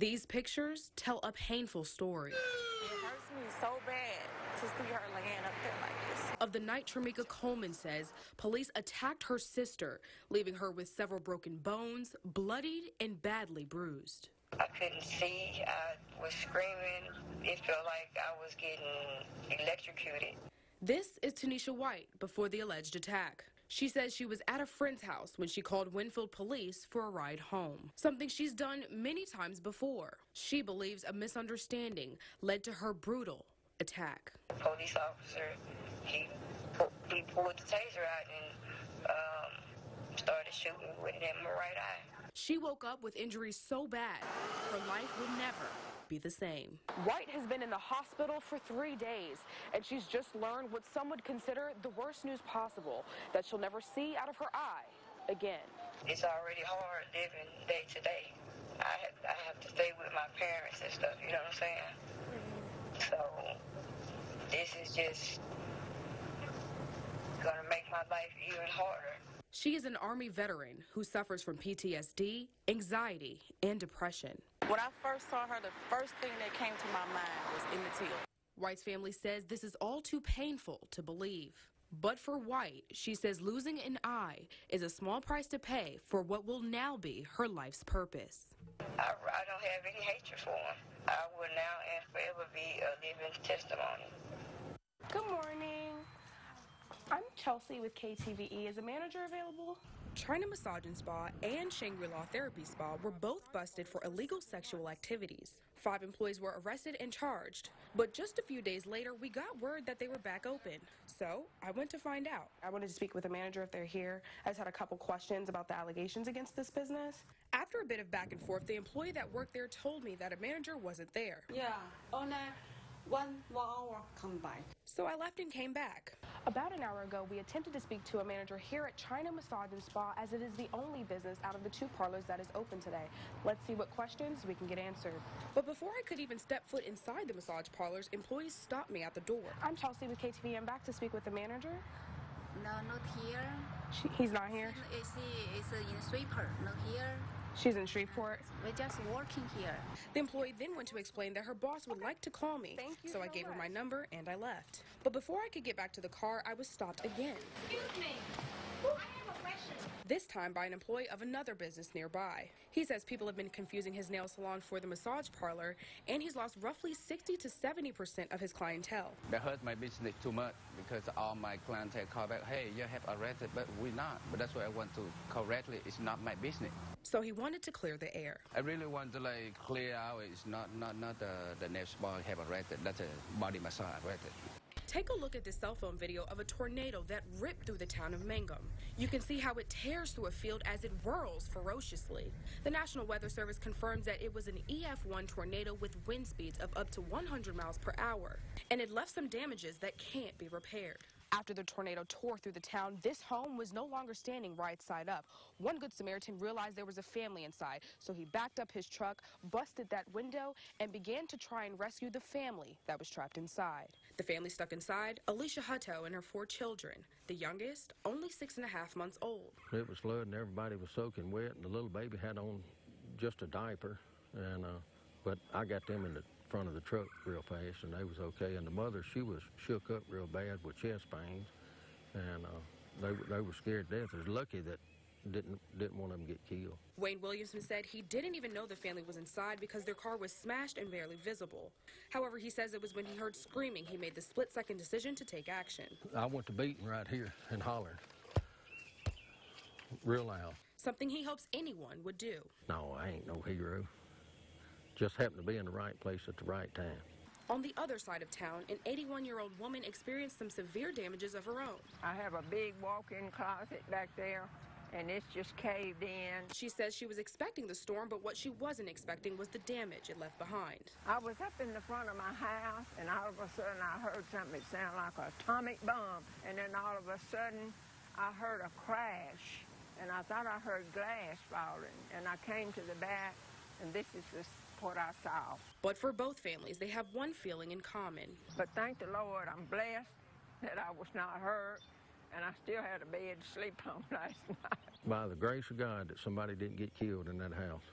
These pictures tell a painful story. It hurts me so bad to see her laying up there like this. Of the night Tramika Coleman says police attacked her sister, leaving her with several broken bones, bloodied and badly bruised. I couldn't see. I was screaming. It felt like I was getting electrocuted. This is Tanisha White before the alleged attack. She says she was at a friend's house when she called Winfield police for a ride home, something she's done many times before. She believes a misunderstanding led to her brutal attack. The police officer, he pulled the taser out and started shooting with it in my right eye. She woke up with injuries so bad, her life will never be the same. White has been in the hospital for 3 days, and she's just learned what some would consider the worst news possible, that she'll never see out of her eye again. It's already hard living day to day. I have to stay with my parents and stuff, you know what I'm saying? So this is just gonna make my life even harder. She is an Army veteran who suffers from PTSD, anxiety, and depression. When I first saw her, the first thing that came to my mind was Emmett Till. White's family says this is all too painful to believe. But for White, she says losing an eye is a small price to pay for what will now be her life's purpose. I don't have any hatred for him. I will now and forever be a living testimony. Good morning. I'm Chelsea with KTVE. Is a manager available? China Massage and Spa and Shangri-La Therapy Spa were both busted for illegal sexual activities. 5 employees were arrested and charged, but just a few days later, we got word that they were back open. So I went to find out. I wanted to speak with a manager if they're here. I just had a couple questions about the allegations against this business. After a bit of back and forth, the employee that worked there told me that a manager wasn't there. Yeah, only one hour come by. So I left and came back. About an hour ago, we attempted to speak to a manager here at China Massage and Spa, as it is the only business out of the 2 parlors that is open today. Let's see what questions we can get answered. But before I could even step foot inside the massage parlors, employees stopped me at the door. I'm Chelsea with KTVE. I'm back to speak with the manager. No, not here. He's not here? It's in sweeper, not here. She's in Shreveport. We're just working here. The employee then went to explain that her boss would like to call me. Thank you so I gave her my number and I left. But before I could get back to the car, I was stopped again. Excuse me. I have a question. This time by an employee of another business nearby. He says people have been confusing his nail salon for the massage parlor, and he's lost roughly 60 to 70% of his clientele. That hurt my business too much because all my clientele call back, hey, you have arrested, but we're not. But that's why I want to correctly, it's not my business. So he wanted to clear the air. I really want to clear out, it's not the nail spa have arrested, that's a body massage arrested. Take a look at this cell phone video of a tornado that ripped through the town of Mangum. You can see how it tears through a field as it whirls ferociously. The National Weather Service confirms that it was an EF1 tornado with wind speeds of up to 100 miles per hour, and it left some damages that can't be repaired. After the tornado tore through the town, this home was no longer standing right side up. One Good Samaritan realized there was a family inside, so he backed up his truck, busted that window, and began to try and rescue the family that was trapped inside. The family stuck inside, Alicia Hutto and her 4 children. The youngest, only 6.5 months old. It was flooding, everybody was soaking wet, and the little baby had on just a diaper, and but I got them in the front of the truck real fast, and they was okay. And the mother, she was shook up real bad with chest pains, and they were scared to death. It was lucky that didn't one of them get killed. Wayne Williamson said he didn't even know the family was inside because their car was smashed and barely visible. However, he says it was when he heard screaming he made the split-second decision to take action. I went to beating right here and hollering real loud. Something he hopes anyone would do. No, I ain't no hero. Just happened to be in the right place at the right time. On the other side of town, an 81-year-old woman experienced some severe damages of her own. I have a big walk-in closet back there, and it's just caved in. She says she was expecting the storm, but what she wasn't expecting was the damage it left behind. I was up in the front of my house, and all of a sudden I heard something that sounded like an atomic bomb. And then all of a sudden I heard a crash, and I thought I heard glass falling. And I came to the back, and this is what I saw. But for both families, they have one feeling in common. But thank the Lord, I'm blessed that I was not hurt, and I still had a bed to sleep on last night. By the grace of God that somebody didn't get killed in that house.